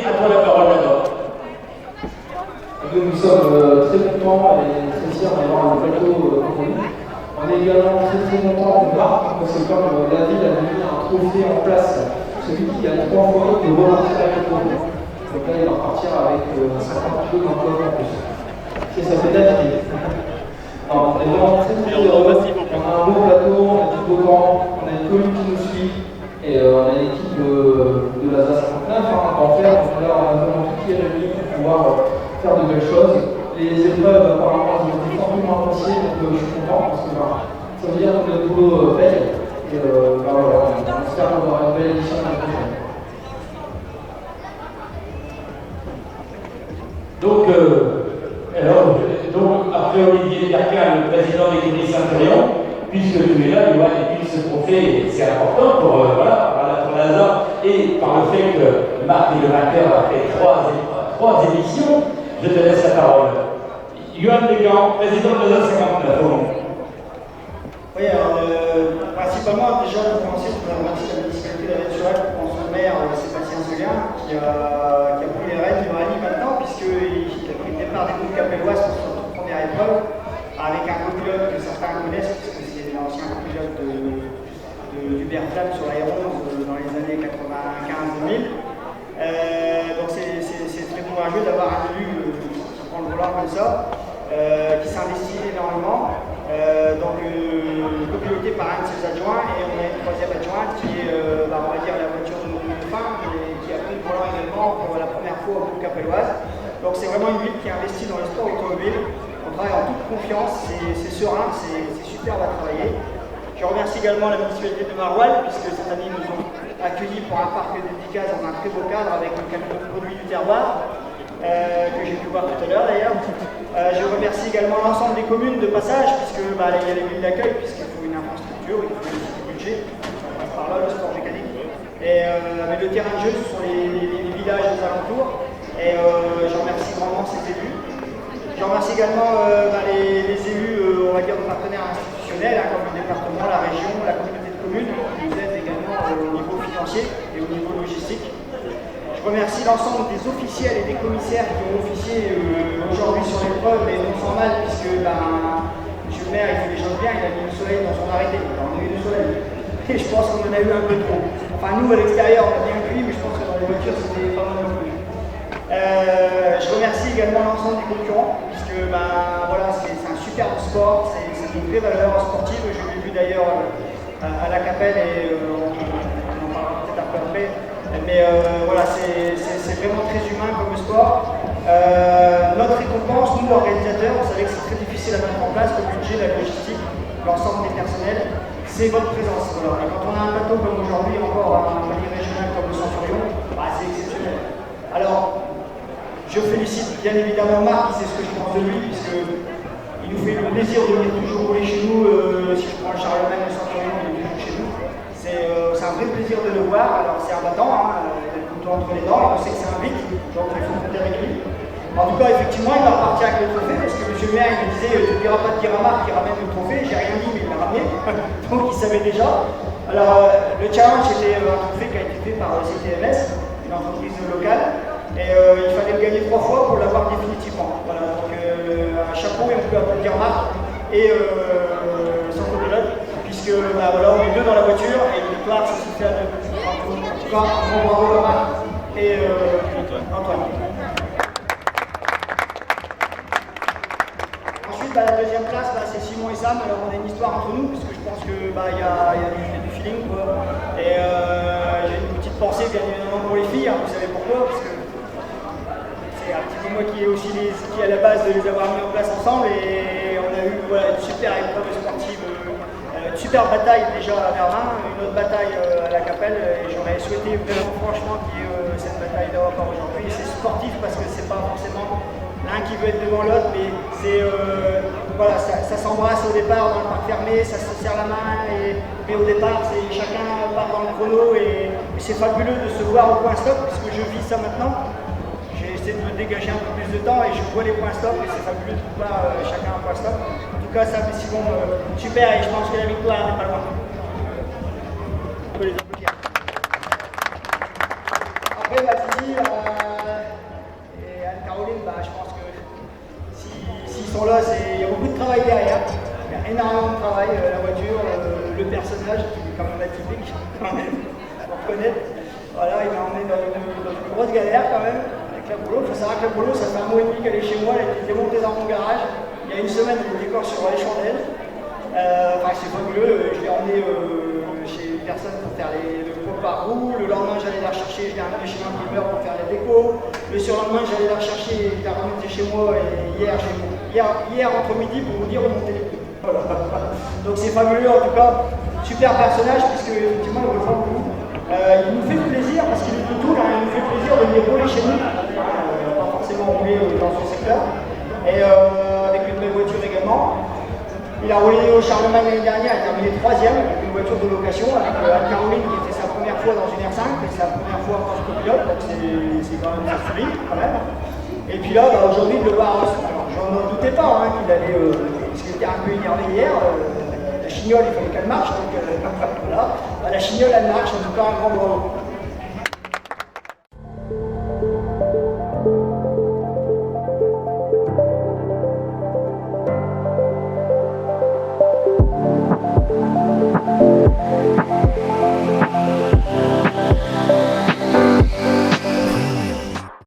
Olivier, à toi la parole d'abord. Nous sommes très contents et très fiers d'avoir le plateau pour nous. On est également très contents de Marc, parce que comme la ville a mis un trophée en place, celui qui a 3 fois de repartir avec le trophée. Donc là, il va repartir avec 50 kg d'emploi en plus. Et ça fait d'habiter. On est vraiment très heureux. On a un beau plateau, on a du beau temps, on a une commune qui nous suit, et on a une équipe de la ZA59 à en faire. Donc là, on a vraiment tout qui est réuni pour pouvoir faire de belles choses. Les épreuves, apparemment, ont été fortement appréciées, donc je suis content parce que ça veut dire que notre boulot paye. Et voilà, on espère avoir une belle édition l'année prochaine. Donc, après Olivier Perquin, le président des Comités Saint-Florian, puisque tu es là, Johan, et puis ce trophée, c'est important pour la ZA, et par le fait que Marc est le vainqueur après trois éditions, je te laisse la parole. Johan Pécan, président de la ZA 59. Oui, alors principalement, déjà, pour commencer, je voudrais remercier la municipalité de la Naturelle pour son maire, Sébastien Seguin, qui a pris les rênes du rallye maintenant, puisqu'il a pris le départ des groupes capelloises pour son première épreuve, avec un copilote que certains connaissent, puisque c'est l'ancien copilote d'Hubert Flamme sur l'Aéron dans les années 95-2000. Donc c'est très courageux d'avoir un élu qui prend le volant comme ça, qui s'investit énormément. Copiloté par un de ses adjoints, et on a une troisième adjointe qui est, on va dire, la voiture de fin, mais qui a pris le volant également pour la première fois au groupe capelloise. Donc c'est vraiment une ville qui investit dans le sport automobile. On travaille en toute confiance, c'est serein, c'est superbe à travailler. Je remercie également la municipalité de Marouane, puisque cette année ils nous ont accueillis pour un parc de dédicace dans un très beau cadre avec un camion de produits du terroir, que j'ai pu voir tout à l'heure d'ailleurs. Je remercie également l'ensemble des communes de passage, puisque il y a les villes d'accueil, puisqu'il faut une infrastructure, il faut un budget, ça passe par là, le sport mécanique. Mais le terrain de jeu, ce sont les villages des alentours, et je remercie grandement ces élus. Je remercie également les élus, on va dire, de partenaires institutionnels, comme le département, la région, la communauté de communes, qui nous aident également au niveau financier et au niveau logistique. Je remercie l'ensemble des officiels et des commissaires qui ont officié aujourd'hui sur l'épreuve, mais non sans mal, puisque monsieur le maire, il fait les choses bien, il a mis le soleil dans son arrêté. Alors, on a eu le soleil, et je pense qu'on en a eu un peu trop. Enfin, nous, à l'extérieur, on a bien cuit, mais je pense que dans les voitures, c'était pas mal non plus. Je remercie également l'ensemble des concurrents, puisque voilà, c'est un superbe sport, c'est une vraie valeur sportive. Je l'ai vu d'ailleurs à la Capelle, et on en parlera peut-être un peu après. Mais voilà, c'est vraiment très humain comme sport. Notre récompense, nous organisateurs, vous savez que c'est très difficile à mettre en place, le budget, la logistique, l'ensemble des personnels, c'est votre présence. Voilà. Et quand on a un plateau comme aujourd'hui, encore un palier régional comme le Centurion, c'est exceptionnel. Alors, je félicite bien évidemment Marc, qui sait ce que je pense de lui, puisqu'il nous fait le plaisir de venir toujours rouler chez nous. Si je prends le Charlemagne, le Centurion, il est toujours chez nous. C'est un vrai plaisir de le voir. Alors c'est un battant, il a le couteau entre les dents, et on sait que c'est un vite, donc il faut compter avec lui. En tout cas, effectivement, il va repartir avec le trophée, parce que monsieur le maire, il me disait, tu ne diras pas de dire à Marc qui ramène le trophée. J'ai rien dit, mais il l'a ramené, donc il savait déjà. Alors le challenge, c'était un trophée qui a été fait par CTMS, une entreprise locale, et il fallait le gagner 3 fois pour l'avoir définitivement. Voilà, donc un chapeau, et on peut applaudir Marc et son copilote, puisque voilà, on est deux dans la voiture, et une victoire, ça se fait à deux. En tout cas, un bon bravo à Marc et Antoine. Ensuite, la deuxième place, c'est Simon et Sam. Alors on a une histoire entre nous, parce que je pense qu'il y a du feeling, quoi. Et j'ai une petite pensée bien évidemment pour les filles, vous savez pourquoi, parce que c'est un petit peu moi qui est à la base de les avoir mis en place ensemble, et on a eu une super épreuve sportive, une super bataille déjà à Verdun, une autre bataille à la Capelle, et j'aurais souhaité vraiment franchement qu'il y ait cette bataille-là encore aujourd'hui. C'est sportif parce que c'est pas forcément l'un qui veut être devant l'autre, mais c'est voilà, ça s'embrasse au départ dans le parc fermé, ça se serre la main, mais au départ chacun part dans le chrono, et c'est fabuleux de se voir au point stop, puisque je vis ça maintenant. J'ai essayé de me dégager un peu plus de temps, et je vois les points stop, et c'est fabuleux de voir chacun un point stop. En tout cas, ça fait Simon super, et je pense que la victoire n'est pas loin. On peut les applaudir. Après, Titi, énormément de travail, la voiture, le personnage qui est quand même atypique, quand même, pour reconnaître. Voilà, il m'a emmené dans une grosse galère quand même, avec la Polo. Il faut savoir que la Polo, ça fait 1 mois et demi qu'elle est chez moi, elle a été démontée dans mon garage. Il y a une semaine, elle était encore sur les chandelles. Enfin, c'est fabuleux, je l'ai emmené chez une personne pour faire le pot par roue. Le lendemain, j'allais la rechercher, je l'ai ramené chez l'imprimeur pour faire les décos. Le surlendemain, j'allais la rechercher, je l'ai ramenée chez moi. Et hier, entre midi, pour vous dire, remonter les prix. Voilà. Donc c'est fabuleux en tout cas, super personnage, puisque effectivement, il ne pas beaucoup. Il nous fait plaisir, parce qu'il est de tout, il nous fait plaisir de venir rouler chez nous, pas forcément rouler dans son secteur, et avec une belle voiture également. Il a roulé au Charlemagne l'année dernière, il a terminé 3e avec une voiture de location, avec Anne-Caroline qui était sa première fois dans une R5 et sa première fois en tant que copilote, donc c'est quand même un solide quand même. Et puis là, aujourd'hui, de le voir, je n'en doutais pas qu'il allait, parce qu'il était un peu énervé hier, la chignole, il fallait qu'elle marche, donc voilà. La chignole, elle marche, en tout cas un grand bravo.